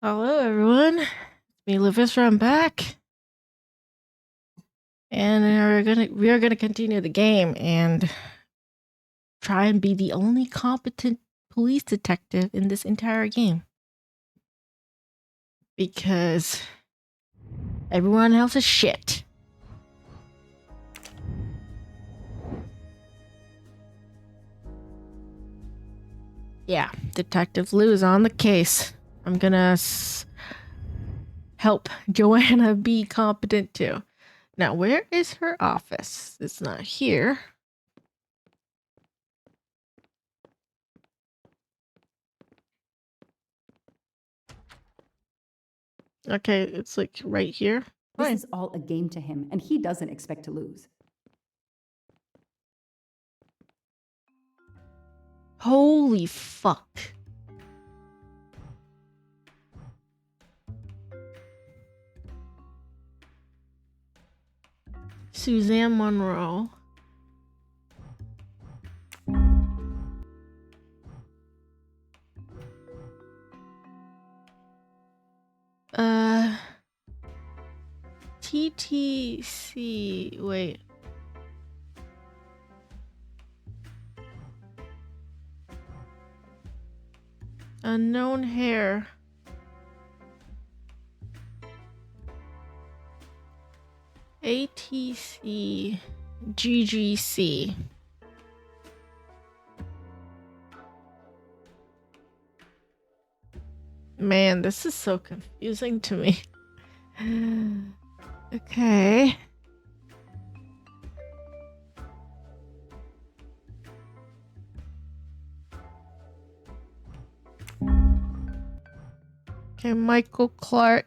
Hello, everyone. It's me, Luphisra. I'm back, and we are gonna continue the game and try and be the only competent police detective in this entire game, because everyone else is shit. Yeah, Detective Lou is on the case. I'm gonna help Joanna be competent too. Now, where is her office? It's not here. Okay, it's like right here. This is all a game to him, and he doesn't expect to lose. Holy fuck. Suzanne Monroe. TTC. Wait. Unknown hair. ATC. GGC. Man, this is so confusing to me. Okay. Okay, Michael Clark.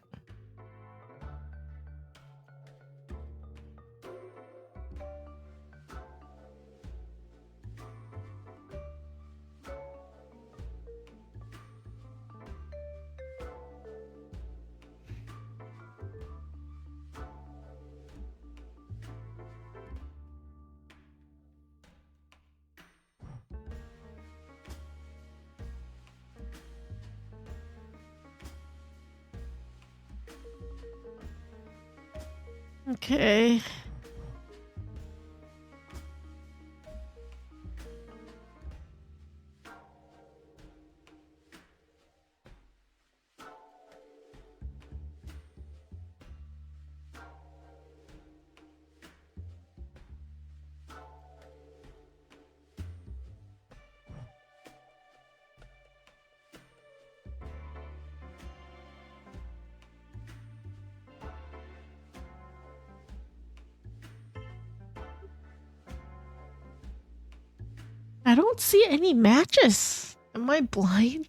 Okay. I don't see any matches. Am I blind?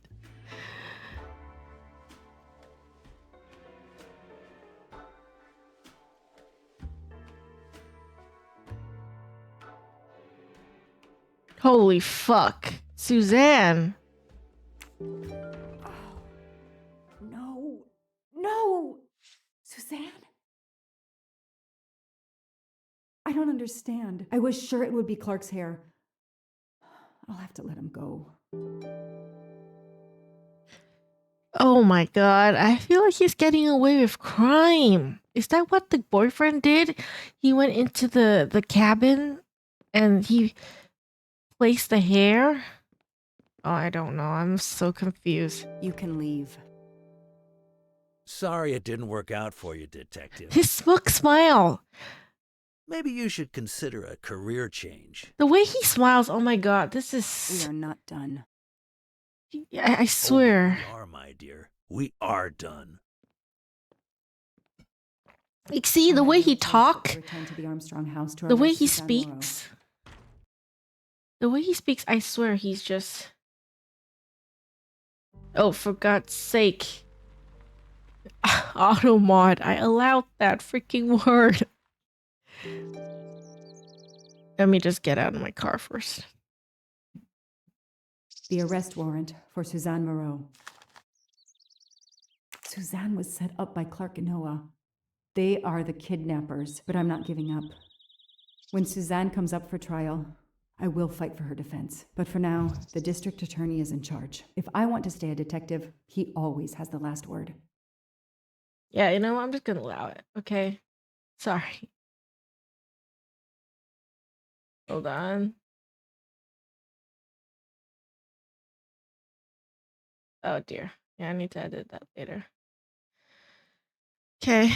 Holy fuck. Suzanne. No. No! Suzanne? I don't understand. I was sure it would be Clark's hair. I'll have to let him go. Oh my god, I feel like he's getting away with crime. Is that what the boyfriend did? He went into the cabin and he placed the hair? Oh, I don't know. I'm so confused. You can leave. Sorry it didn't work out for you, Detective. His smug smile. Maybe you should consider a career change. The way he smiles, oh my god, this We is... are not done. I swear. Oh, we are, my dear. We are done. Like, see, the way he talks, Return to the Armstrong house to the way arrest he Suzanne Moreau. speaks. The way he speaks, I swear he's just... Oh, for God's sake. Automod, I allowed that freaking word. Let me just get out of my car first. The arrest warrant for Suzanne Moreau. Suzanne was set up by Clark and Noah. They are the kidnappers, but I'm not giving up. When Suzanne comes up for trial, I will fight for her defense. But for now, the district attorney is in charge. If I want to stay a detective, he always has the last word. Yeah, you know what? I'm just gonna allow it. Okay. Sorry. Hold on. Oh dear. Yeah, I need to edit that later. Okay.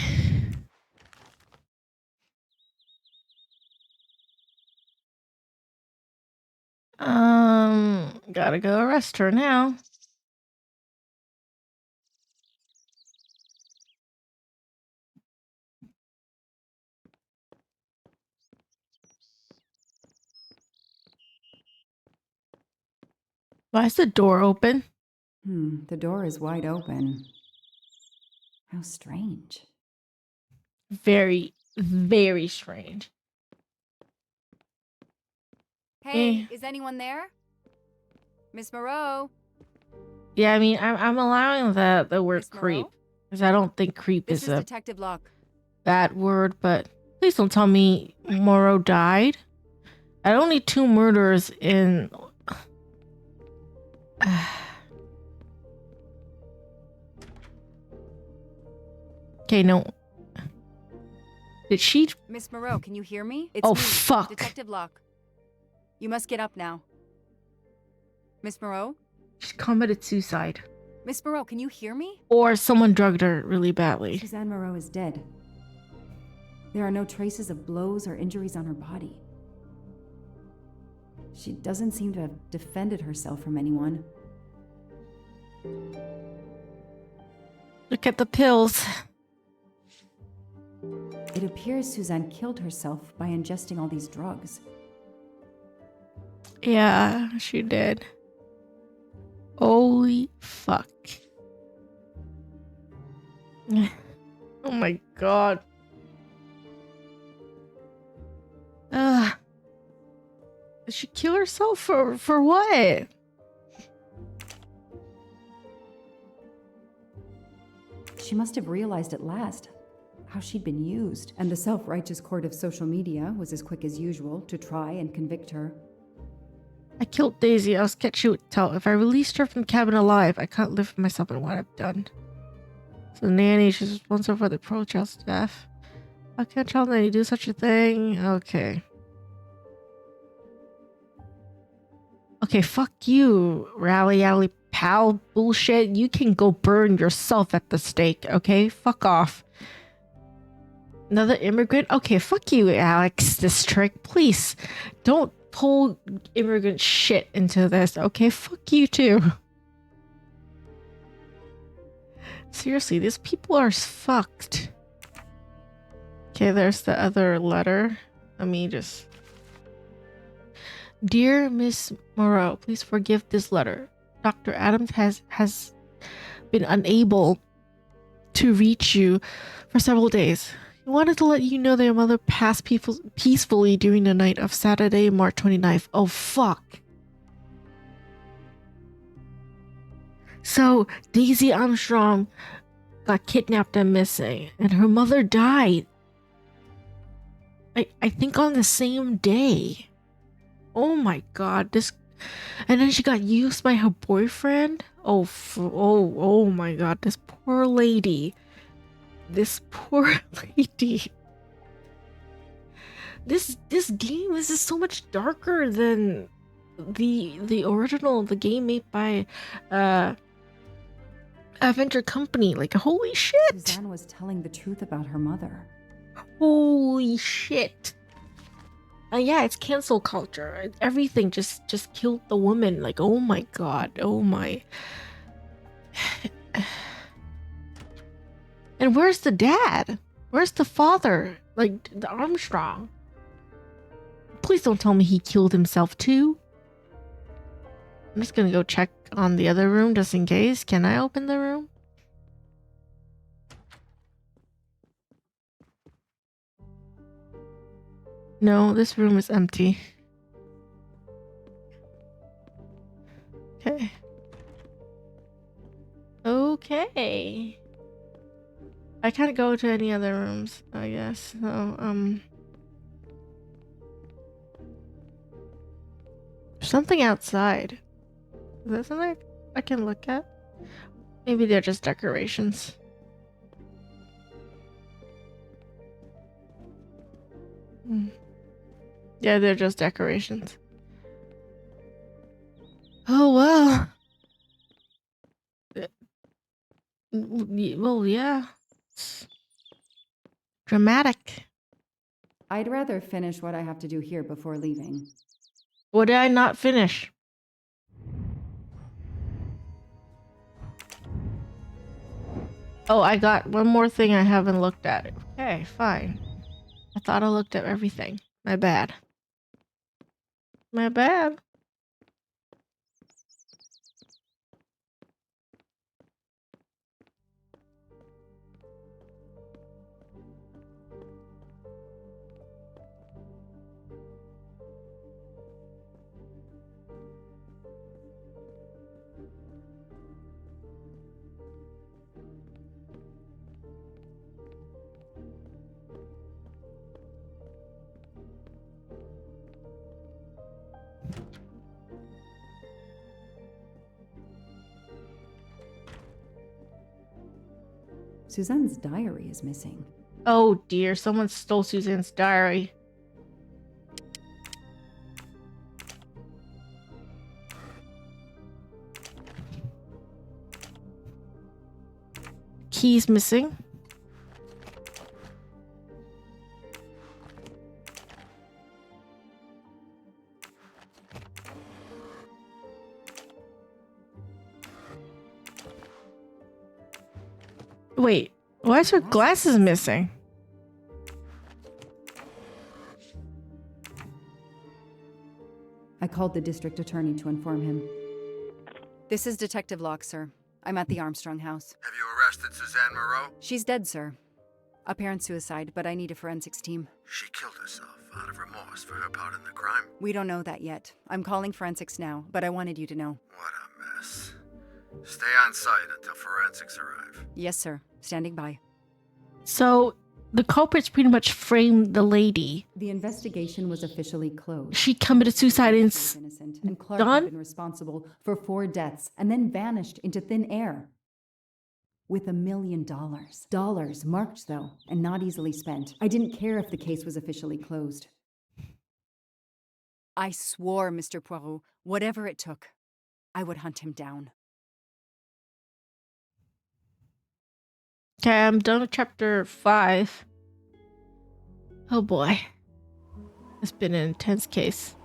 Gotta go arrest her now. Why is the door open? The door is wide open. How strange. Very, very strange. Hey, is anyone there? Miss Moreau? Yeah, I mean, I'm allowing the word Miss creep Moreau? because I don't think creep This is is a Detective Locke. bad word, but please don't tell me Morrow died. I don't need 2 murders in. Okay, no. Did she? Miss Moreau, can you hear me? It's Oh, me, fuck. Detective Locke. You must get up now. Miss Moreau? She committed suicide. Miss Moreau, can you hear me? Or someone drugged her really badly. Suzanne Moreau is dead. There are no traces of blows or injuries on her body. She doesn't seem to have defended herself from anyone. Look at the pills. It appears Suzanne killed herself by ingesting all these drugs. Yeah, she did. Holy fuck. Oh my god. Did she kill herself for what? She must have realized at last how she'd been used, and the self-righteous court of social media was as quick as usual to try and convict her. I killed Daisy. I was scared she would tell. If I released her from the cabin alive, I can't live with myself in what I've done. So the nanny, she's responsible for the pro child's death. How can a child nanny do such a thing? Okay. Okay, fuck you, rally alley pal bullshit. You can go burn yourself at the stake, okay? Fuck off. Another immigrant? Okay, fuck you, Alex District. Please, don't pull immigrant shit into this, okay? Fuck you too. Seriously, these people are fucked. Okay, there's the other letter. Let me just... Dear Miss Moreau, please forgive this letter. Dr. Adams has been unable to reach you for several days. He wanted to let you know that your mother passed peacefully during the night of Saturday, March 29th. Oh, fuck. So, Daisy Armstrong got kidnapped and missing, and her mother died. I think on the same day. Oh my god, this... And then she got used by her boyfriend? Oh my god, this poor lady. This poor lady. This game is just so much darker than the original, the game made by Adventure Company. Like, holy shit. Suzanne was telling the truth about her mother. Holy shit. Yeah, it's cancel culture. Everything just killed the woman. Like, oh my god. Oh my. And where's the dad? Where's the father? Like, the Armstrong? Please don't tell me he killed himself too. I'm just gonna go check on the other room just in case. Can I open the room? No, this room is empty. Okay. Okay. I can't go to any other rooms, I guess. So, there's something outside. Is that something I can look at? Maybe they're just decorations. Yeah, they're just decorations. Oh, well. Well, yeah. It's dramatic. I'd rather finish what I have to do here before leaving. What did I not finish? Oh, I got one more thing I haven't looked at. Okay, fine. I thought I looked at everything. My bad. My bad. Suzanne's diary is missing. Oh dear, someone stole Suzanne's diary. Key's missing. Wait, why is her glasses missing? I called the district attorney to inform him. This is Detective Locke, sir. I'm at the Armstrong house. Have you arrested Suzanne Moreau? She's dead, sir. Apparent suicide, but I need a forensics team. She killed herself out of remorse for her part in the crime. We don't know that yet. I'm calling forensics now, but I wanted you to know. What a mess. Stay on site until forensics arrive. Yes, sir. Standing by. So the culprits pretty much framed the lady. The investigation was officially closed. She committed suicide and She was innocent, and Clark done? had been responsible for 4 deaths and then vanished into thin air. With $1 million. Dollars marked, though, and not easily spent. I didn't care if the case was officially closed. I swore, Mr. Poirot, whatever it took, I would hunt him down. Okay, I'm done with chapter 5. Oh boy. It's been an intense case.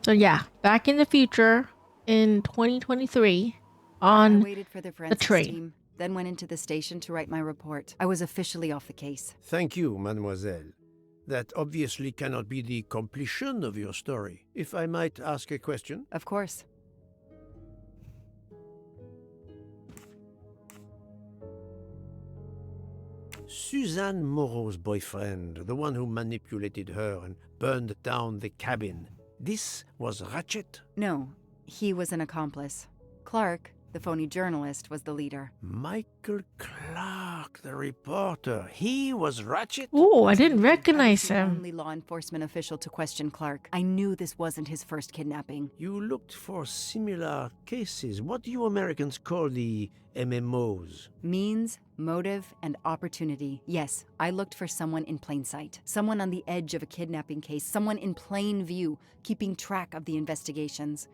So yeah, back in the future in 2023 I on waited for the forensics train. team, then went into the station to write my report. I was officially off the case. Thank you, mademoiselle. That obviously cannot be the completion of your story. If I might ask a question? Of course. Suzanne Moreau's boyfriend, the one who manipulated her and burned down the cabin, this was Ratchet? No, he was an accomplice. Clark, the phony journalist, was the leader. Michael Clark, the reporter, he was Ratchet? Oh, I didn't I recognize was the him. only law enforcement official to question Clark. I knew this wasn't his first kidnapping. You looked for similar cases. What do you Americans call the MMOs? Means, motive, and opportunity. Yes, I looked for someone in plain sight. Someone on the edge of a kidnapping case. Someone in plain view, keeping track of the investigations.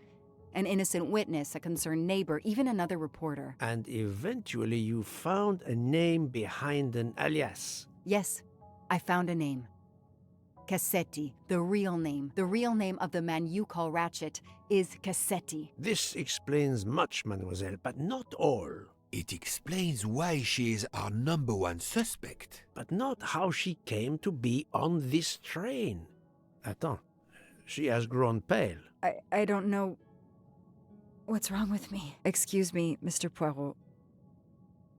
An innocent witness, a concerned neighbor, even another reporter. And eventually you found a name behind an alias. Yes, I found a name. Cassetti, the real name. The real name of the man you call Ratchet is Cassetti. This explains much, mademoiselle, but not all. It explains why she is our #1 suspect. But not how she came to be on this train. Attends, she has grown pale. I don't know what's wrong with me. Excuse me, Mr. Poirot.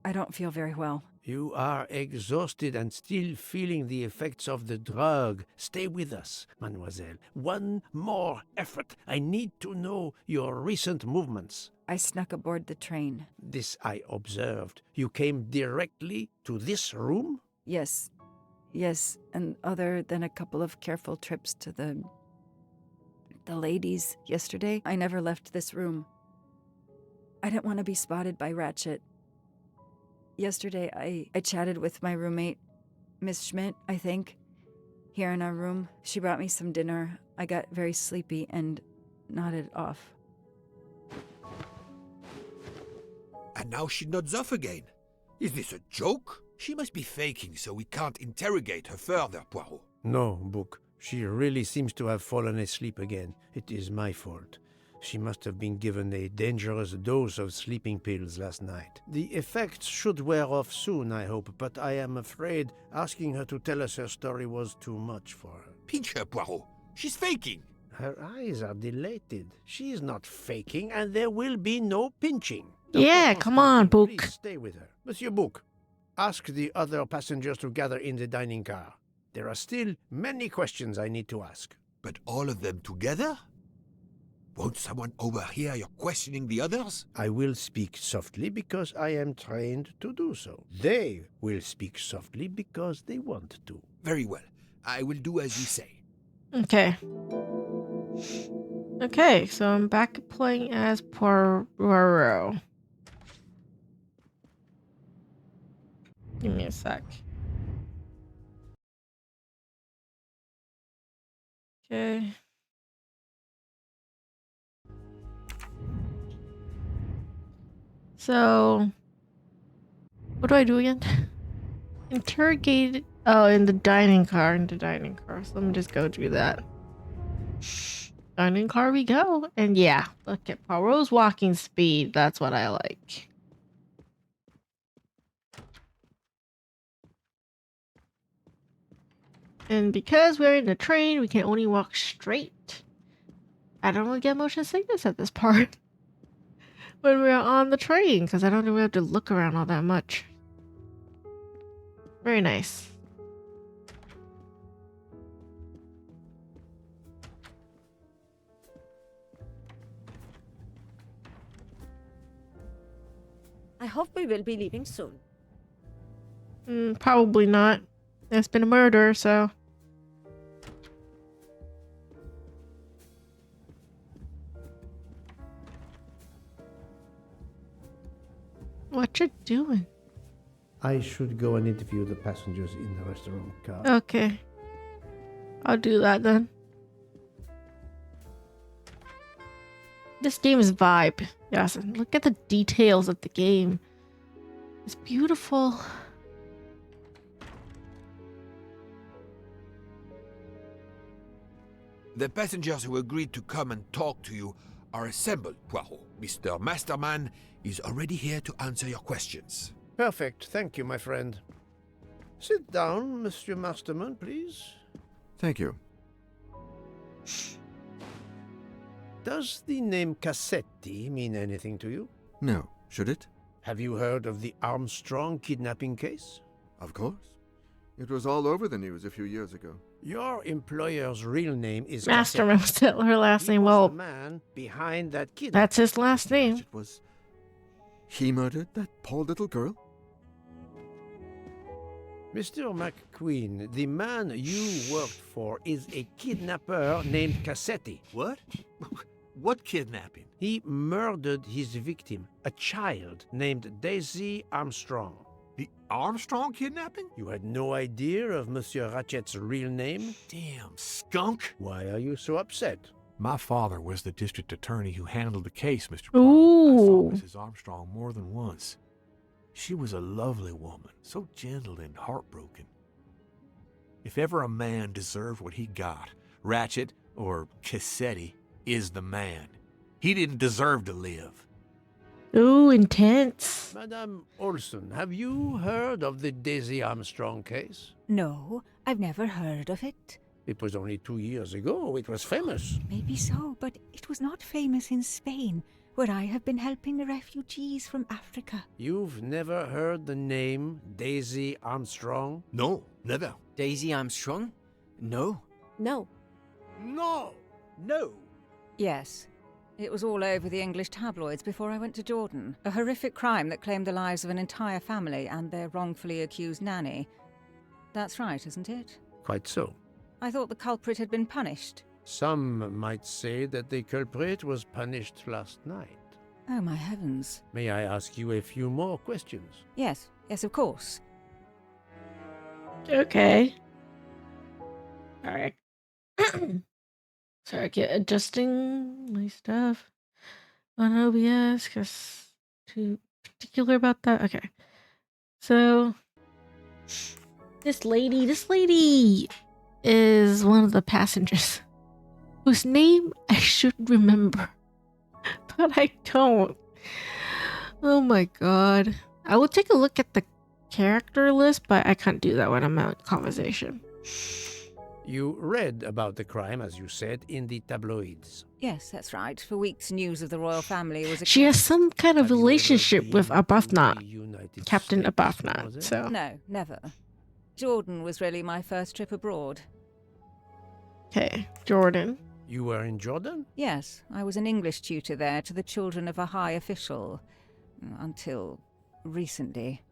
I don't feel very well. You are exhausted and still feeling the effects of the drug. Stay with us, mademoiselle. One more effort. I need to know your recent movements. I snuck aboard the train. This I observed. You came directly to this room? Yes. Yes, and other than a couple of careful trips to the ladies yesterday, I never left this room. I didn't want to be spotted by Ratchet. Yesterday, I chatted with my roommate, Miss Schmidt, I think, here in our room. She brought me some dinner. I got very sleepy and nodded off. And now she nods off again. Is this a joke? She must be faking, so we can't interrogate her further, Poirot. No, Book. She really seems to have fallen asleep again. It is my fault. She must have been given a dangerous dose of sleeping pills last night. The effects should wear off soon, I hope, but I am afraid asking her to tell us her story was too much for her. Pinch her, Poirot. She's faking. Her eyes are dilated. She is not faking, and there will be no pinching. Yeah, Dr. come on, Constantine, Book. Please stay with her. Monsieur Book, ask the other passengers to gather in the dining car. There are still many questions I need to ask. But all of them together? Won't someone overhear you questioning the others? I will speak softly because I am trained to do so. They will speak softly because they want to. Very well. I will do as you say. Okay. Okay, so I'm back playing as Poirot. Give me a sec. Okay. So, what do I do again? Interrogate. Oh, in the dining car. So let me just go do that. Dining car we go. And yeah, look at Poirot's walking speed. That's what I like. And because we're in the train, we can only walk straight. I don't really get motion sickness at this part. When we're on the train, because I don't really have to look around all that much. Very nice. I hope we will be leaving soon. Probably not. There's been a murder, so. What you doing? I should go and interview the passengers in the restaurant car. Okay. I'll do that then. This game is vibe. Yes, and look at the details of the game. It's beautiful. The passengers who agreed to come and talk to you are assembled, Poirot. Mr. Masterman is already here to answer your questions. Perfect. Thank you, my friend. Sit down, Monsieur Masterman, please. Thank you. Does the name Cassetti mean anything to you? No, should it? Have you heard of the Armstrong kidnapping case? Of course. It was all over the news a few years ago. Your employer's real name is Masterman was still her last He name. was Well, the man behind that kidnapping. that's his last name. It was... He murdered that poor little girl? Mr. McQueen, the man you worked for is a kidnapper named Cassetti. What? What kidnapping? He murdered his victim, a child named Daisy Armstrong. The Armstrong kidnapping? You had no idea of Monsieur Ratchet's real name? Damn skunk. Why are you so upset? My father was the district attorney who handled the case, Mr. Ooh. I saw Mrs. Armstrong more than once. She was a lovely woman, so gentle and heartbroken. If ever a man deserved what he got, Ratchet, or Cassetti, is the man. He didn't deserve to live. Ooh, intense. Madame Olson, have you heard of the Daisy Armstrong case? No, I've never heard of it. It was only 2 years ago. It was famous. Maybe so, but it was not famous in Spain, where I have been helping the refugees from Africa. You've never heard the name Daisy Armstrong? No, never. Daisy Armstrong? No. No. No! No. Yes. It was all over the English tabloids before I went to Jordan. A horrific crime that claimed the lives of an entire family and their wrongfully accused nanny. That's right, isn't it? Quite so. I thought the culprit had been punished. Some might say that the culprit was punished last night. Oh, my heavens. May I ask you a few more questions? Yes, of course. Okay. Alright. Sorry, I get adjusting my stuff on OBS because too particular about that. Okay. So this lady is one of the passengers whose name I should remember, but I don't. Oh my god. I will take a look at the character list, but I can't do that when I'm out in conversation. You read about the crime, as you said, in the tabloids. Yes, that's right. For weeks, news of the royal family was... She has some kind of Have you ever relationship with been to Arbuthnot, the United Captain States, Arbuthnot. mademoiselle? So No, never. Jordan was really my first trip abroad. okay, Jordan. You were in Jordan? Yes, I was an English tutor there to the children of a high official. Until recently.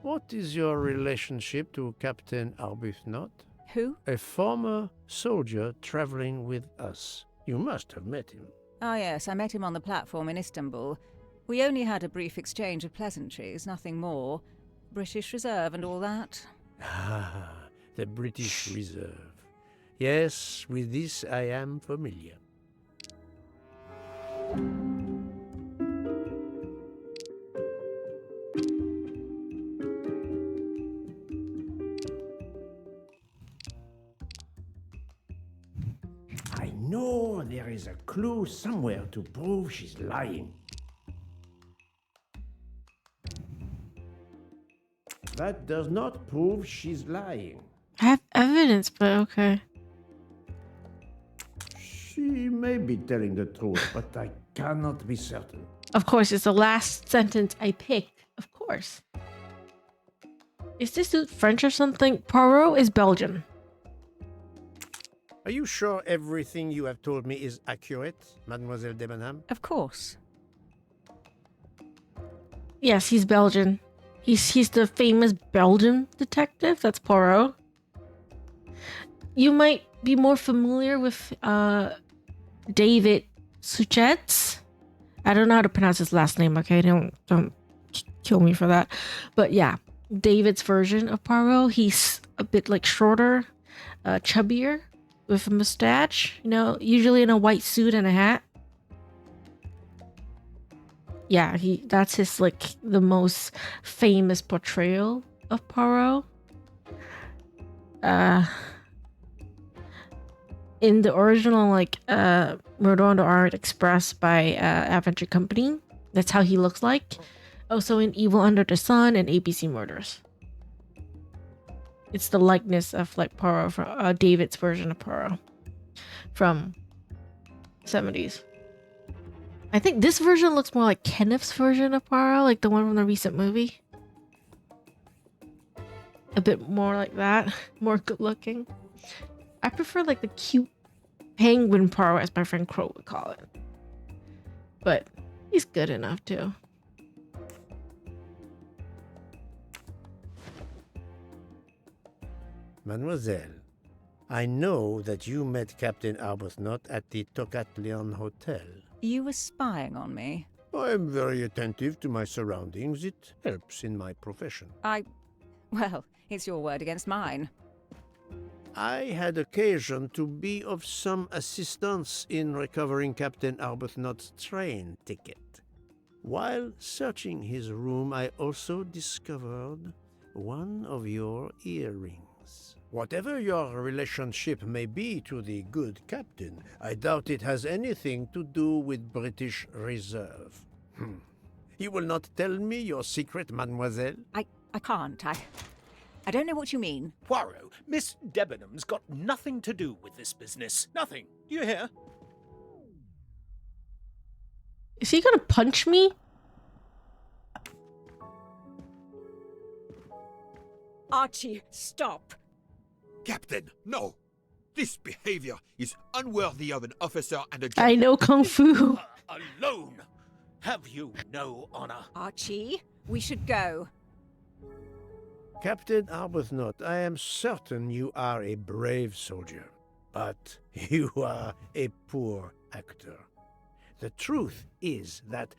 What is your relationship to Captain Arbuthnot? Who? A former soldier traveling with us. You must have met him. Ah, yes, I met him on the platform in Istanbul. We only had a brief exchange of pleasantries, nothing more. British Reserve and all that. Ah, the British Reserve. Yes, with this I am familiar. I know there is a clue somewhere to prove she's lying. That does not prove she's lying. I have evidence, but okay. She may be telling the truth, but I cannot be certain. Of course, it's the last sentence I picked. Of course. Is this dude French or something? Poirot is Belgian. Are you sure everything you have told me is accurate, Mademoiselle Debenham? Of course. Yes, he's Belgian. He's the famous Belgian detective. That's Poirot. You might be more familiar with David Suchet's. I don't know how to pronounce his last name. Okay, don't kill me for that. But yeah, David's version of Poirot. He's a bit like shorter, chubbier, with a mustache. You know, usually in a white suit and a hat. Yeah, that's his like the most famous portrayal of Poirot. In the original Murder on the Orient Express by Adventure Company, that's how he looks like. Also in Evil Under the Sun and ABC Murders. It's the likeness of like Poirot from David's version of Poirot from 70s. I think this version looks more like Kenneth's version of Poirot, like the one from the recent movie. A bit more like that, more good looking. I prefer like the cute penguin Poirot, as my friend Crow would call it. But he's good enough too. Mademoiselle, I know that you met Captain Arbuthnot at the Tocatlion Hotel. You were spying on me. I am very attentive to my surroundings. It helps in my profession. Well, it's your word against mine. I had occasion to be of some assistance in recovering Captain Arbuthnot's train ticket. While searching his room, I also discovered one of your earrings. Whatever your relationship may be to the good captain, I doubt it has anything to do with British Reserve. You will not tell me your secret, mademoiselle? I can't. I don't know what you mean. Poirot, Miss Debenham's got nothing to do with this business. Nothing. Do you hear? Is he gonna punch me? Archie, stop. Captain, no! This behavior is unworthy of an officer and a I gentleman. know Kung Fu. Alone? Have you no honor? Archie, we should go. Captain Arbuthnot, I am certain you are a brave soldier, but you are a poor actor. The truth is that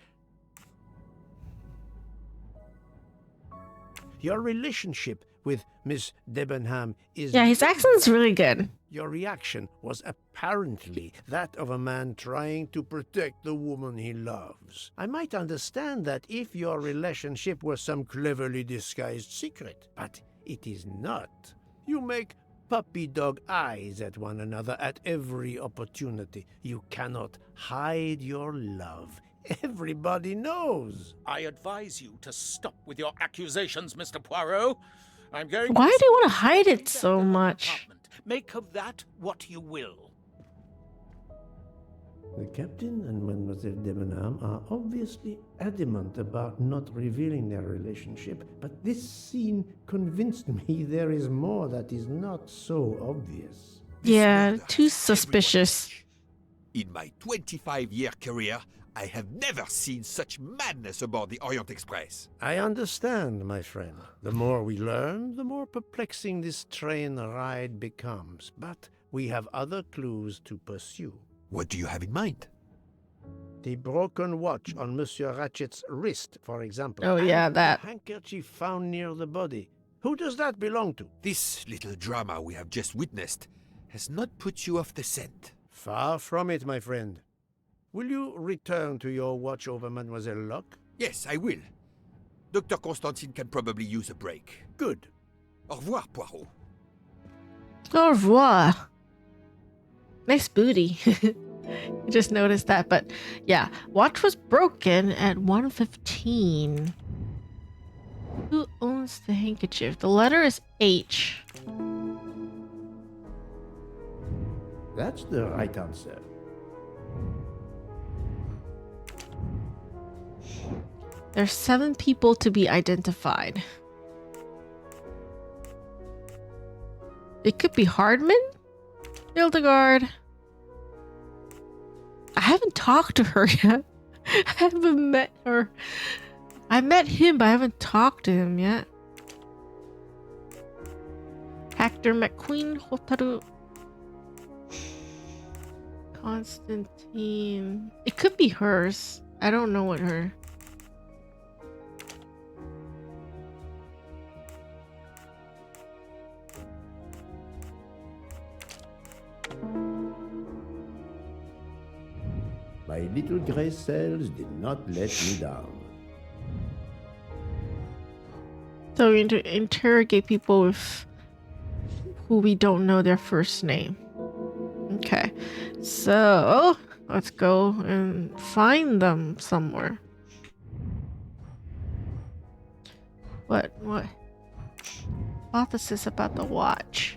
your relationship with Miss Debenham is... Yeah, his accent's really good. Your reaction was apparently that of a man trying to protect the woman he loves. I might understand that if your relationship were some cleverly disguised secret, but it is not. You make puppy dog eyes at one another at every opportunity. You cannot hide your love. Everybody knows. I advise you to stop with your accusations, Mr. Poirot. I'm going. Why do you want to hide it so much? Make of that what you will. The captain and Mademoiselle Debenham are obviously adamant about not revealing their relationship, but this scene convinced me there is more that is not so obvious. Yeah, too suspicious. In my 25-year career, I have never seen such madness aboard the Orient Express. I understand, my friend. The more we learn, the more perplexing this train ride becomes. But we have other clues to pursue. What do you have in mind? The broken watch on Monsieur Ratchet's wrist, for example. Oh yeah, and that. the handkerchief found near the body. Who does that belong to? This little drama we have just witnessed has not put you off the scent. Far from it, my friend. Will you return to your watch over Mademoiselle Locke? Yes, I will. Dr. Constantine can probably use a break. Good. Au revoir, Poirot. Au revoir. Nice booty. You just noticed that, but yeah. Watch was broken at 1:15. Who owns the handkerchief? The letter is H. That's the right answer. There's 7 people to be identified. It could be Hardman? Hildegard. I haven't talked to her yet. I haven't met her. I met him, but I haven't talked to him yet. Hector McQueen Hotaru. Constantine. It could be hers. I don't know what her. My little gray cells did not let me down. So we're going to interrogate people with who we don't know their first name. Okay. So let's go and find them somewhere. What? Hypothesis about the watch.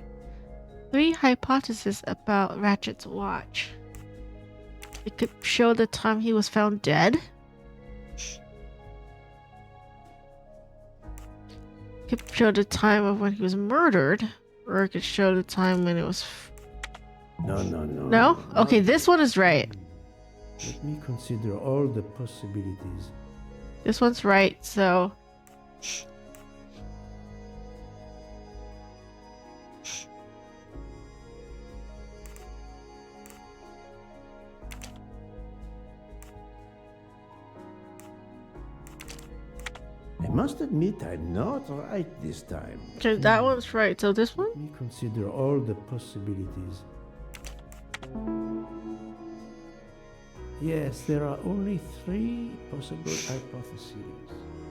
3 hypotheses about Ratchet's watch. It could show the time he was found dead. It could show the time of when he was murdered. Or it could show the time when it was... No. No? Okay, this one is right. Let me consider all the possibilities. This one's right, so... I must admit I'm not right this time. Okay, that one's right. So this one? Let me consider all the possibilities. Yes, there are only 3 possible hypotheses.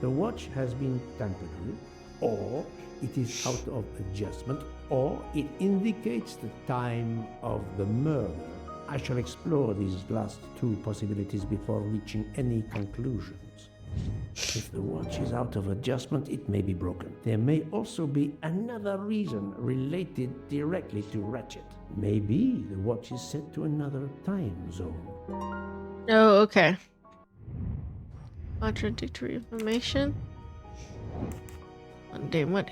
The watch has been tampered with, or it is out of adjustment, or it indicates the time of the murder. I shall explore these last 2 possibilities before reaching any conclusions. If the watch is out of adjustment, it may be broken. There may also be another reason related directly to Ratchet. Maybe the watch is set to another time zone. Oh, okay. Contradictory information. One day, what?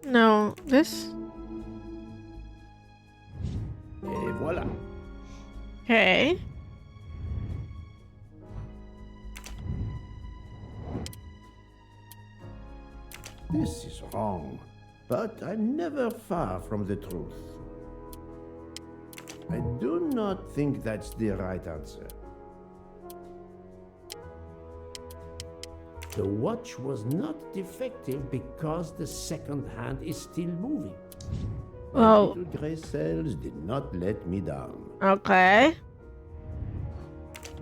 No, this. Et voilà. Okay. This is wrong, but I'm never far from the truth. I do not think that's the right answer. The watch was not defective because the second hand is still moving. Oh. Little gray cells did not let me down. Okay.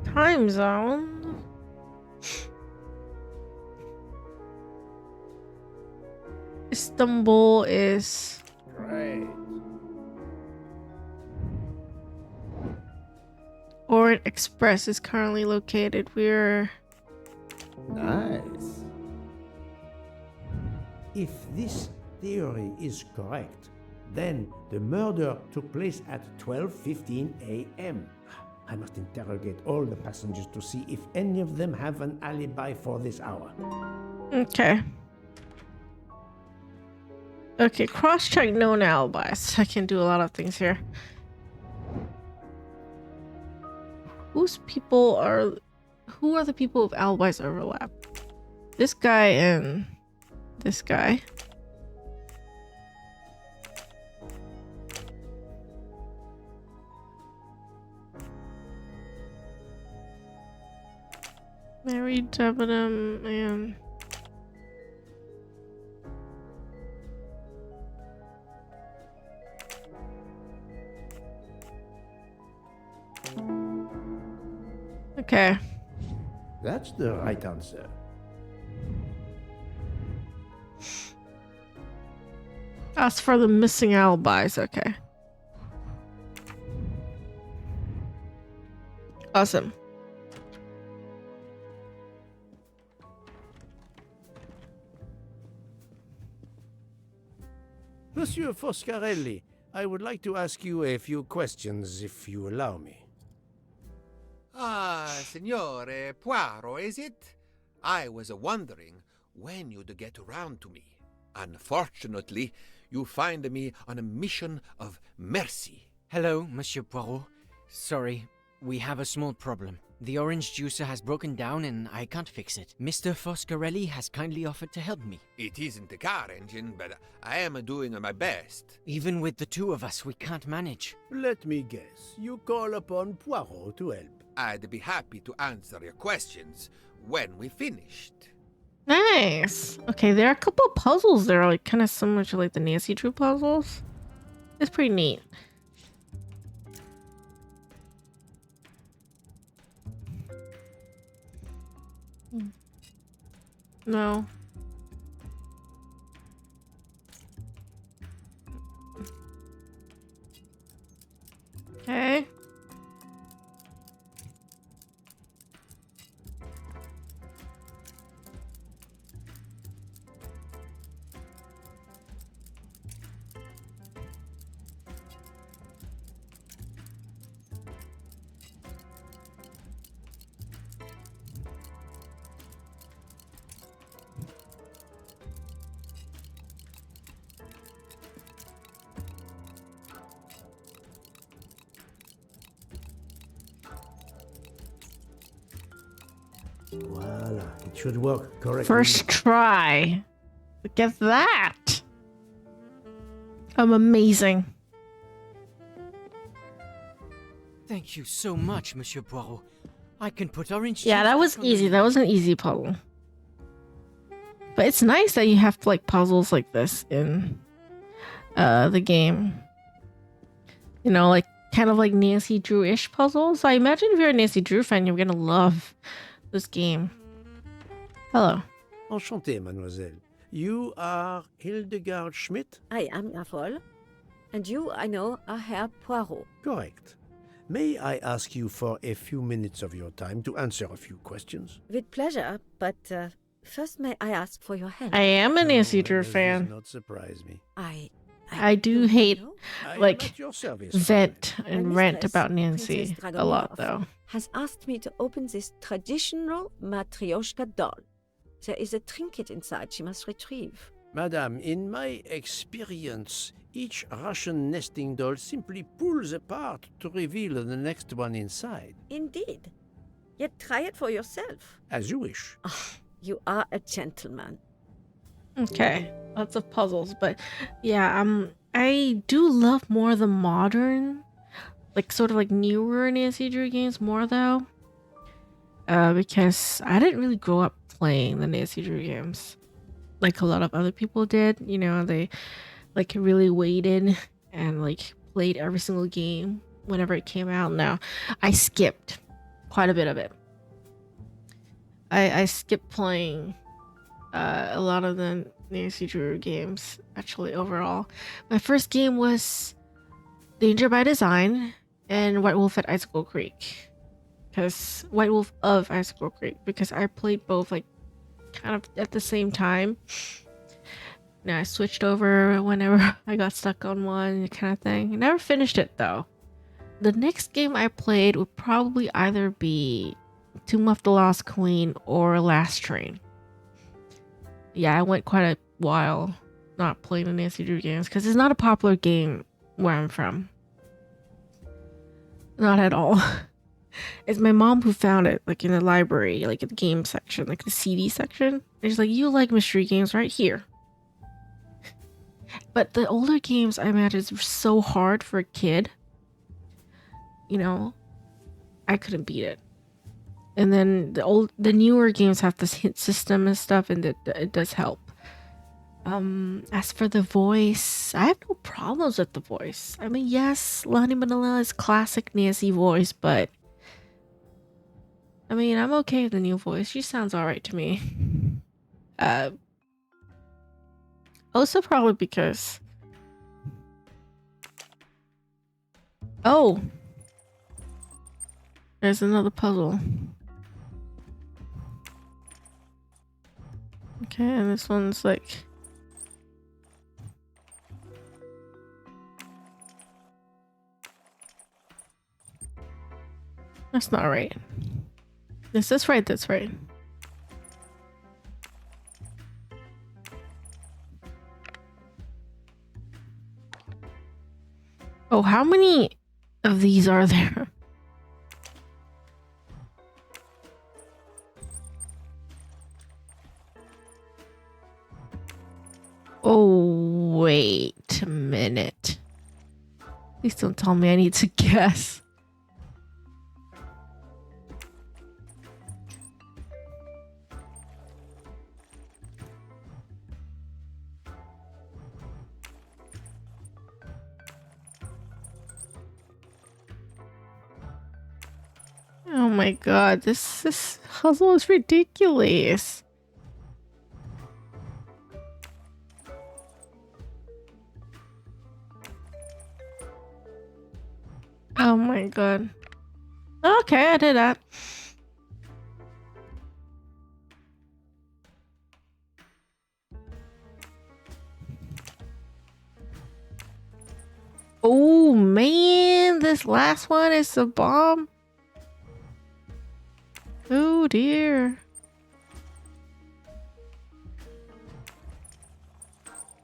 Time zone. Istanbul is. Right. Orient Express is currently located. We're. Nice. If this theory is correct, then the murder took place at 12:15 a.m. I must interrogate all the passengers to see if any of them have an alibi for this hour. Okay. Okay, cross-check known alibis. I can do a lot of things here. Who are the people with alibis overlap? This guy and this guy. Mary Debenham and okay. That's the right answer. As for the missing alibis, okay. Awesome. Monsieur Foscarelli, I would like to ask you a few questions, if you allow me. Ah, Signore Poirot, is it? I was wondering when you'd get around to me. Unfortunately, you find me on a mission of mercy. Hello, Monsieur Poirot. Sorry, we have a small problem. The orange juicer has broken down and I can't fix it. Mr. Foscarelli has kindly offered to help me. It isn't the car engine, but I am doing my best. Even with the two of us, we can't manage. Let me guess. You call upon Poirot to help. I'd be happy to answer your questions when we finished. Nice. Okay, there are a couple of puzzles that are like kind of similar to like the Nancy Drew puzzles. It's pretty neat. No. Okay. Voila, it should work correctly. First try. Look at that. I'm amazing. Thank you so much, Monsieur Poirot. I can put orange Yeah, juice that was back on the easy. lid. That was an easy puzzle. But it's nice that you have like puzzles like this in the game. You know, like kind of like Nancy Drew-ish puzzles. I imagine if you're a Nancy Drew fan, you're gonna love this game. Hello. Enchanté, mademoiselle. You are Hildegard Schmidt? I am Afol. And you, I know, are Herr Poirot. Correct. May I ask you for a few minutes of your time to answer a few questions? With pleasure, but first may I ask for your help? I am a Nancy Drew Does this fan. not surprise me. I do don't hate know. I am like at your service, vent My and rant mistress, about Princess Nancy a lot Dragonov, though. has asked me to open this traditional Matryoshka doll. There is a trinket inside she must retrieve. Madame, in my experience, each Russian nesting doll simply pulls apart to reveal the next one inside. Indeed. Yet try it for yourself. As you wish. You are a gentleman. Okay, lots of puzzles, but yeah, I do love more the modern, like sort of like newer Nancy Drew games more though. Because I didn't really grow up playing the Nancy Drew games like a lot of other people did. You know, they like really waited and like played every single game whenever it came out. Now, I skipped quite a bit of it. I skipped playing a lot of the Nancy Drew games actually overall. My first game was Danger by Design and White Wolf at Icicle Creek. Because White Wolf of Icicle Creek, because I played both like kind of at the same time. Now I switched over whenever I got stuck on one kind of thing. I never finished it though. The next game I played would probably either be Tomb of the Lost Queen or Last Train. Yeah, I went quite a while not playing the Nancy Drew games because it's not a popular game where I'm from. Not at all. It's my mom who found it, like in the library, like in the game section, like the CD section. And she's like, you like mystery games right here. But the older games, I imagine, is so hard for a kid. You know, I couldn't beat it. And then the newer games have this hint system and stuff, and it does help. As for the voice, I have no problems with the voice. I mean, yes, Lani Manila is classic Nancy voice, but I mean, I'm okay with the new voice. She sounds alright to me. Also probably because... Oh! There's another puzzle. Okay, and this one's like... That's not right. Is this right? That's right. Oh, how many of these are there? Oh, wait a minute. Please don't tell me I need to guess. Oh my god, this puzzle is ridiculous. Oh my god. Okay, I did that. Oh man, this last one is a bomb. Oh dear.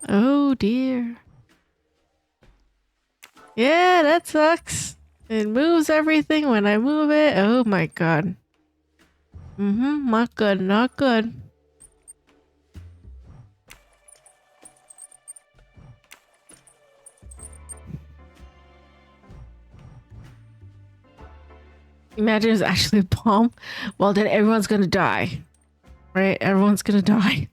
Oh dear. Yeah, that sucks. It moves everything when I move it. Oh my god. Not good, not good. Imagine it's actually a bomb. Well, then everyone's gonna die. Right? Everyone's gonna die.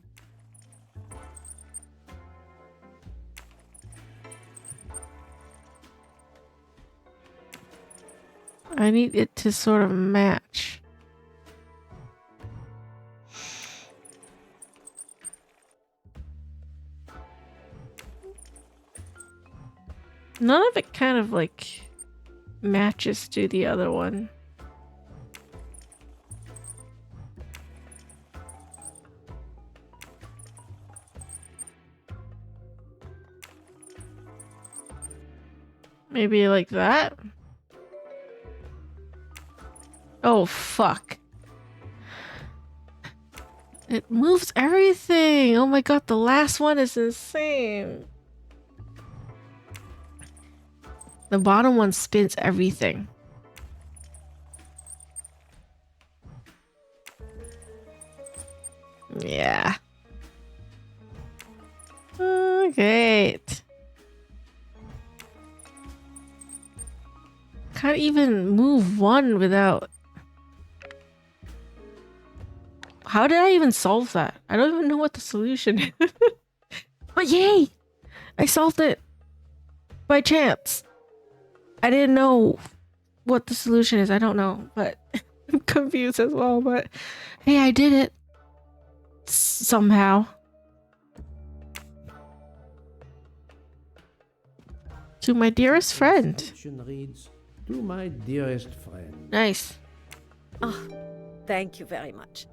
I need it to sort of match. None of it kind of like matches to the other one. Maybe like that? Oh, fuck. It moves everything! Oh my god, the last one is insane. The bottom one spins everything. Yeah. Great. Can't even move one without... How did I even solve that? I don't even know what the solution is. But yay! I solved it! By chance. I didn't know what the solution is. I don't know, but I'm confused as well. But hey, I did it. Somehow. To my dearest friend. Reads, to my dearest friend. Nice. Oh, thank you very much.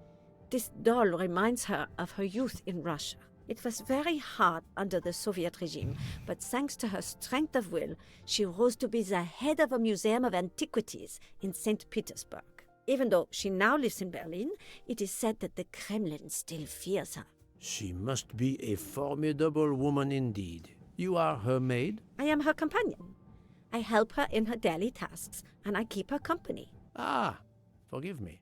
This doll reminds her of her youth in Russia. It was very hard under the Soviet regime, but thanks to her strength of will, she rose to be the head of a museum of antiquities in St. Petersburg. Even though she now lives in Berlin, it is said that the Kremlin still fears her. She must be a formidable woman indeed. You are her maid? I am her companion. I help her in her daily tasks, and I keep her company. Ah, forgive me.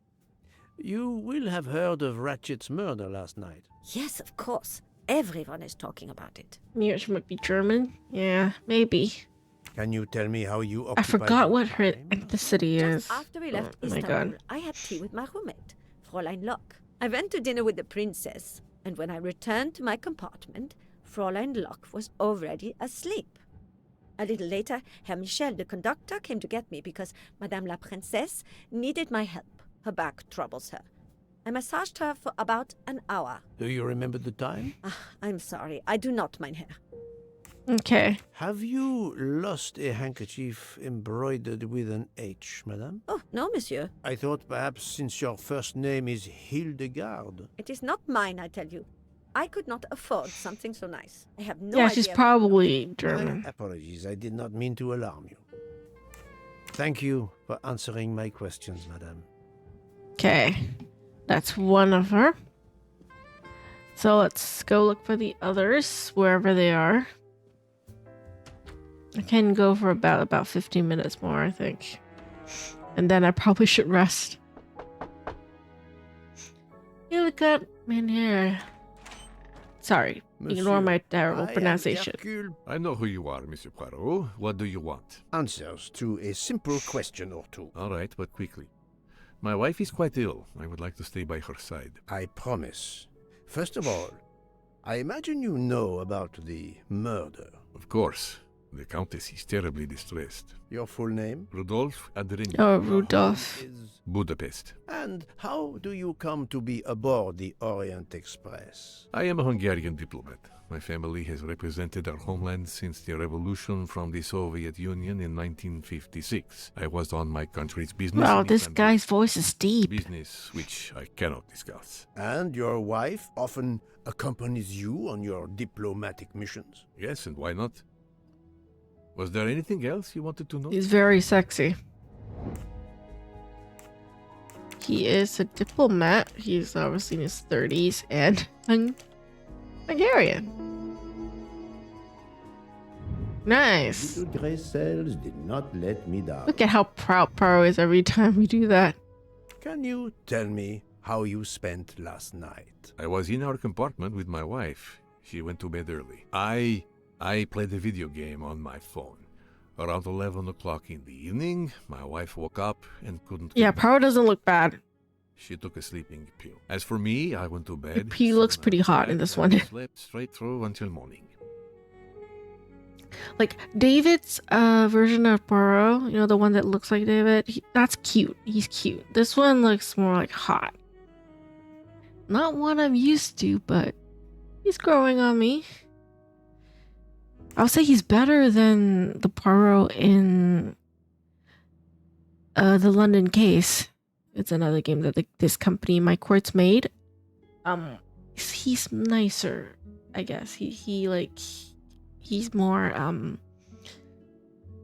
You will have heard of Ratchet's murder last night. Yes, of course. Everyone is talking about it. Knew she might be German. Yeah, maybe. Can you tell me how you I forgot what her time? ethnicity is. Just after we left Oh my Istanbul, god. I had tea with my roommate, Fräulein Locke. I went to dinner with the princess, and when I returned to my compartment, Fräulein Locke was already asleep. A little later, Herr Michel, the conductor, came to get me because Madame la Princesse needed my help. Her back troubles her. I massaged her for about an hour. Do you remember the time? I'm sorry, I do not, mein Herr. Okay. Have you lost a handkerchief embroidered with an H, madame? Oh, no, monsieur. I thought perhaps since your first name is Hildegard. It is not mine, I tell you. I could not afford something so nice. I have no Yeah, idea. she's probably German. My apologies, I did not mean to alarm you. Thank you for answering my questions, madame. Okay. That's one of her. So let's go look for the others, wherever they are. I can go for about 15 minutes more, I think. And then I probably should rest. You look up in here. Sorry, ignore my terrible pronunciation. I know who you are, Monsieur Poirot. What do you want? Answers to a simple question or two. All right, but quickly. My wife is quite ill. I would like to stay by her side. I promise. First of all, I imagine you know about the murder. Of course. The Countess is terribly distressed. Your full name? Rudolf Adreniuk. Oh, Rudolph. Budapest. And how do you come to be aboard the Orient Express? I am a Hungarian diplomat. My family has represented our homeland since the revolution from the Soviet Union in 1956. I was on my country's business. Wow, this guy's voice is deep. Business which I cannot discuss. And your wife often accompanies you on your diplomatic missions? Yes, and why not? Was there anything else you wanted to know? He's very sexy. He is a diplomat. He's obviously in his 30s and Hungarian. Nice. Little gray cells did not let me down. Look at how proud Paro is every time we do that. Can you tell me how you spent last night? I was in our compartment with my wife. She went to bed early. I played a video game on my phone. Around 11 o'clock in the evening, my wife woke up and couldn't... Yeah, Paro doesn't look bad. She took a sleeping pill. As for me, I went to bed. He looks pretty hot in this one. Slept straight through until morning. Like, David's version of Paro, you know, the one that looks like David, that's cute. He's cute. This one looks more like hot. Not one I'm used to, but he's growing on me. I'll say he's better than the Poirot in the London Case. It's another game that this company, Microids, made. He's nicer, I guess. He's more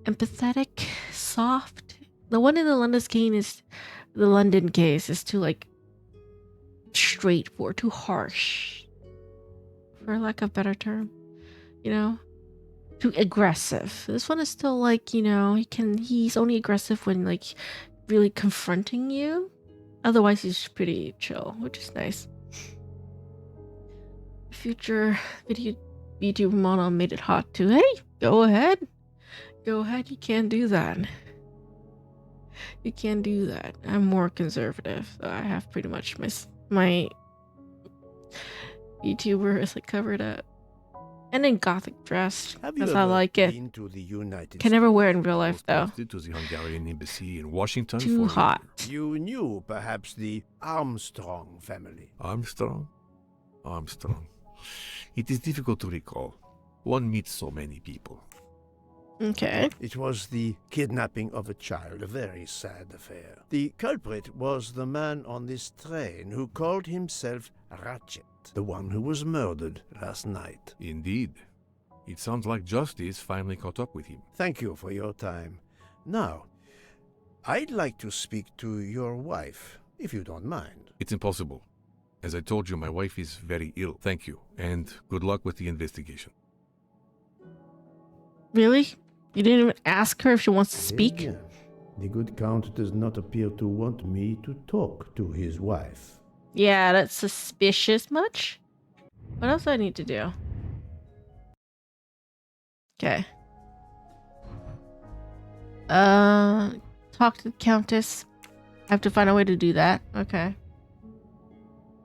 empathetic, soft. The one in the London Case is too like straightforward, too harsh, for lack of a better term. You know, too aggressive. This one is still like, you know, he's only aggressive when like really confronting you. Otherwise, he's pretty chill, which is nice. Future VTuber model made it hot too. Hey, go ahead. Go ahead. You can't do that. You can't do that. I'm more conservative. So I have pretty much my VTuber is like covered up. And in gothic dress, because I like it. Been to the United Can never wear it in real life though. Posted to the Hungarian embassy in Washington Too for hot. You knew perhaps the Armstrong family. Armstrong? It is difficult to recall. One meets so many people. Okay. It was the kidnapping of a child, a very sad affair. The culprit was the man on this train who called himself Ratchet, the one who was murdered last night. Indeed. It sounds like justice finally caught up with him. Thank you for your time. Now, I'd like to speak to your wife, if you don't mind. It's impossible. As I told you, my wife is very ill. Thank you, and good luck with the investigation. Really? You didn't even ask her if she wants to speak? Again, the good Count does not appear to want me to talk to his wife. Yeah, that's suspicious much. What else do I need to do? Okay. Talk to the Countess. I have to find a way to do that. Okay.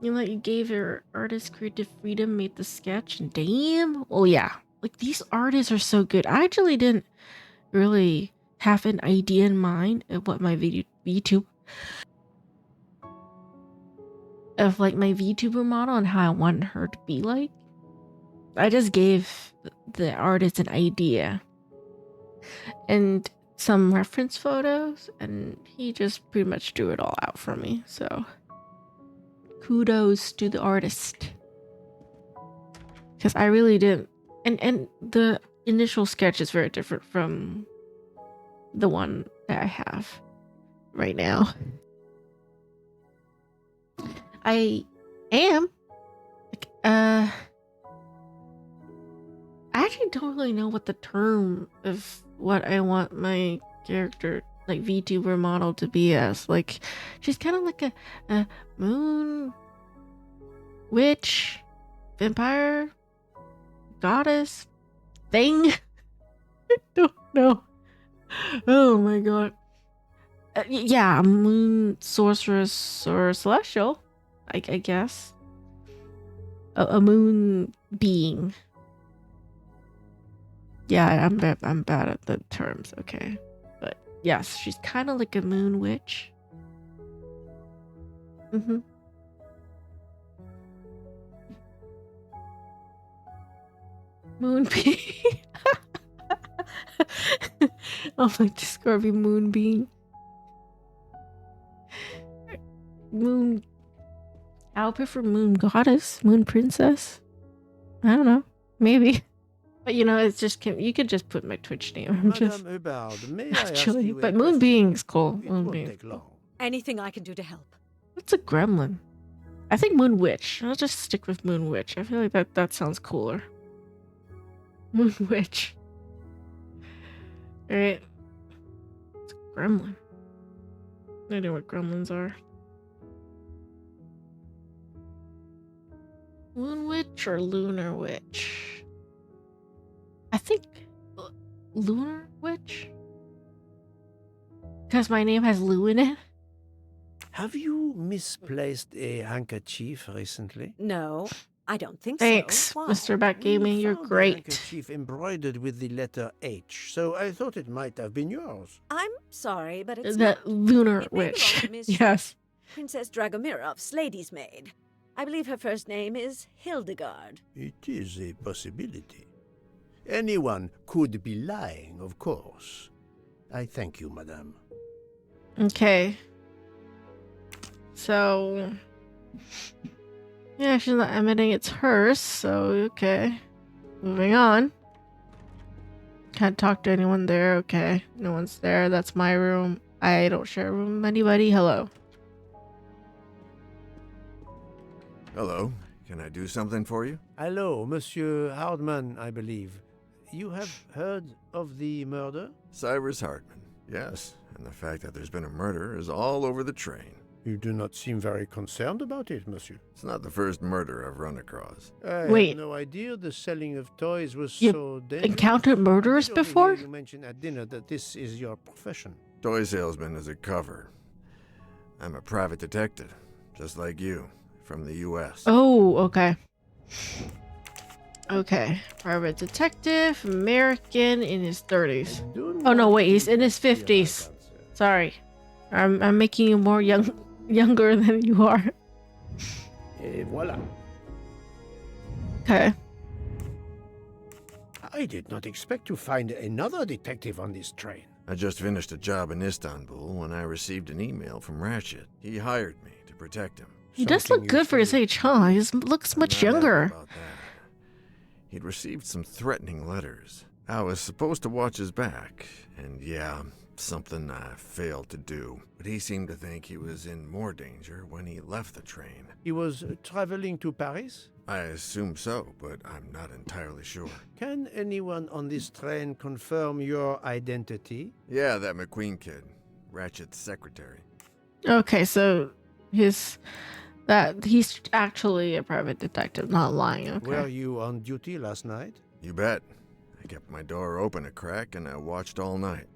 You know, you gave your artist creative freedom, made the sketch, and damn. Oh yeah. Like, these artists are so good. I actually didn't really have an idea in mind of what my VTuber of like my VTuber model and how I want her to be like. I just gave the artist an idea and some reference photos, and he just pretty much drew it all out for me. So kudos to the artist, because I really didn't. And the initial sketch is very different from the one that I have right now. I am I actually don't really know what the term of what I want my character, like VTuber model, to be as. Like, she's kind of like a moon witch, vampire, goddess thing. I don't know. Oh my god. Yeah, a moon sorceress or celestial, I guess. A moon being. Yeah, I'm bad at the terms. Okay, but yes, she's kind of like a moon witch. Moon being. Oh my, describe moon being. Moon. I'll prefer moon goddess, moon princess. I don't know, maybe. But you know, it's just, you could just put my Twitch name. I'm just Hubbard, may I ask actually, you a but moon question? being's cool. It Moon won't being. take long. Anything I can do to help? What's a gremlin? I think moon witch. I'll just stick with moon witch. I feel like that sounds cooler. Moon witch. All right. It's a gremlin. I know what gremlins are. Moon witch or lunar witch? I think lunar witch, because my name has Lou in it. Have you misplaced a handkerchief recently? No, I don't think Thanks, so. Why? Mr. Backgaming. You're Found a great. handkerchief embroidered with the letter H, so I thought it might have been yours. I'm sorry, but it's The not. lunar It may belong witch. to Miss Yes. Princess Dragomirov's lady's maid. I believe her first name is Hildegard. It is a possibility. Anyone could be lying, of course. I thank you, madame. Okay. So, yeah, she's not admitting it's hers, so okay. Moving on. Can't talk to anyone there, okay. No one's there, that's my room. I don't share a room with anybody. Hello. Hello. Can I do something for you? Hello, Monsieur Hardman, I believe. You have heard of the murder? Cyrus Hartman. Yes, and the fact that there's been a murder is all over the train. You do not seem very concerned about it, monsieur. It's not the first murder I've run across. I Wait. had no idea the selling of toys was You've so dangerous. encountered murderers I did before? overhear you mentioned at dinner that this is your profession. Toy salesman is a cover. I'm a private detective, just like you, from the U.S. Oh, okay. Okay. Private detective, American, in his 30s. Oh no, wait, he's in his 50s. Sorry. I'm making you more younger than you are. Et voilà. Okay. I did not expect to find another detective on this train. I just finished a job in Istanbul when I received an email from Ratchet. He hired me to protect him. He does look good for his age, huh? He looks much I'm not happy younger. about that. He'd received some threatening letters. I was supposed to watch his back, and yeah, something I failed to do. But he seemed to think he was in more danger when he left the train. He was traveling to Paris? I assume so, but I'm not entirely sure. Can anyone on this train confirm your identity? Yeah, that McQueen kid. Ratchet's secretary. Okay, so he's actually a private detective, not lying. Okay. Were you on duty last night? You bet. I kept my door open a crack and I watched all night.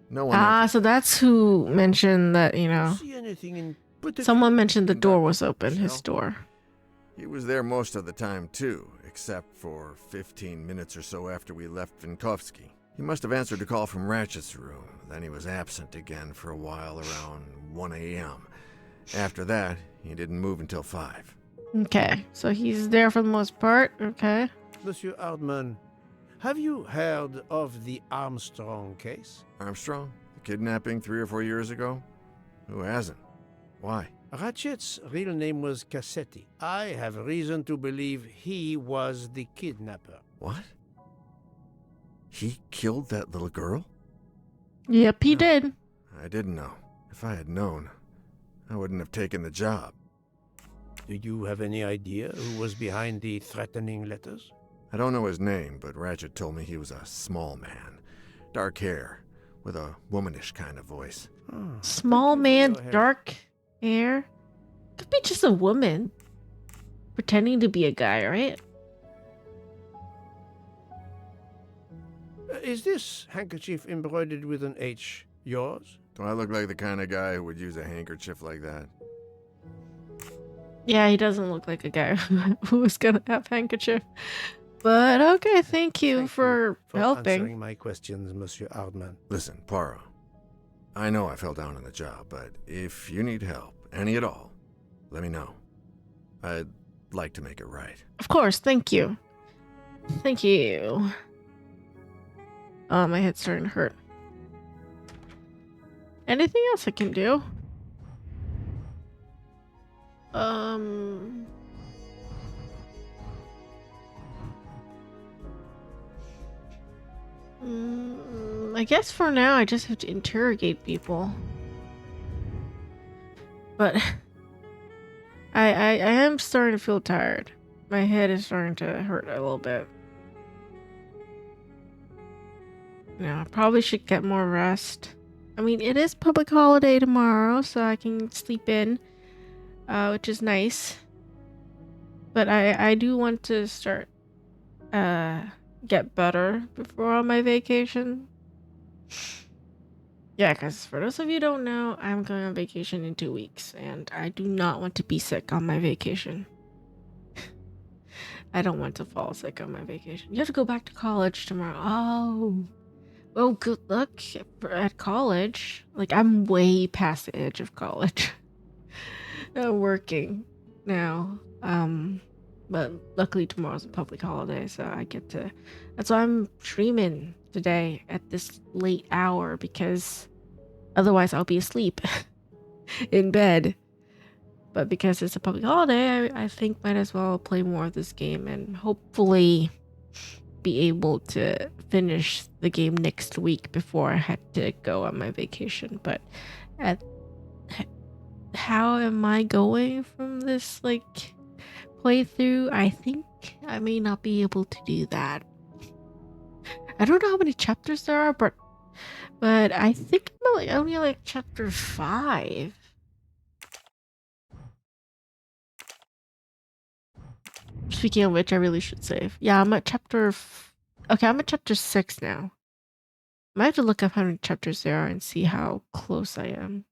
No one So that's who mentioned that, you know. See anything in particular? Someone mentioned the door was open, his door. He was there most of the time, too, except for 15 minutes or so after we left Vinkovsky. He must have answered a call from Ratchet's room, then he was absent again for a while around 1 a.m. After that, he didn't move until 5. Okay, so he's there for the most part, okay. Monsieur Hardman, have you heard of the Armstrong case? Armstrong? The kidnapping 3 or 4 years ago? Who hasn't? Why? Ratchet's real name was Cassetti. I have reason to believe he was the kidnapper. What? He killed that little girl? Yep, he did. I didn't know. If I had known, I wouldn't have taken the job. Do you have any idea who was behind the threatening letters? I don't know his name, but Ratchet told me he was a small man. Dark hair, with a womanish kind of voice. Small man, dark hair. Could be just a woman pretending to be a guy, right? Is this handkerchief embroidered with an H yours? Do I look like the kind of guy who would use a handkerchief like that? Yeah, he doesn't look like a guy who was gonna have handkerchief. But okay, thank you for helping. Answering my questions, Monsieur Hardman. Listen, Poirot. I know I fell down on the job, but if you need help, any at all, let me know. I'd like to make it right. Of course, thank you. Thank you. Oh, my head's starting to hurt. Anything else I can do? I guess for now I just have to interrogate people. But I am starting to feel tired. My head is starting to hurt a little bit. Yeah, I probably should get more rest. I mean, it is public holiday tomorrow, so I can sleep in, which is nice. But I do want to start get better before on my vacation. Yeah, because for those of you who don't know, I'm going on vacation in 2 weeks, and I do not want to be sick on my vacation. I don't want to fall sick on my vacation. You have to go back to college tomorrow. Oh. Well, good luck at college. Like, I'm way past the edge of college. I'm working now. But luckily tomorrow's a public holiday, so I get to. That's why I'm streaming today at this late hour, because otherwise I'll be asleep in bed. But because it's a public holiday, I think might as well play more of this game and hopefully be able to finish the game next week before I had to go on my vacation. But how am I going from this playthrough? I think I may not be able to do that. I don't know how many chapters there are, but I think I'm only chapter 5. Speaking of which, I really should save. Yeah, I'm at chapter. Okay, I'm at chapter 6 now. I might have to look up how many chapters there are and see how close I am.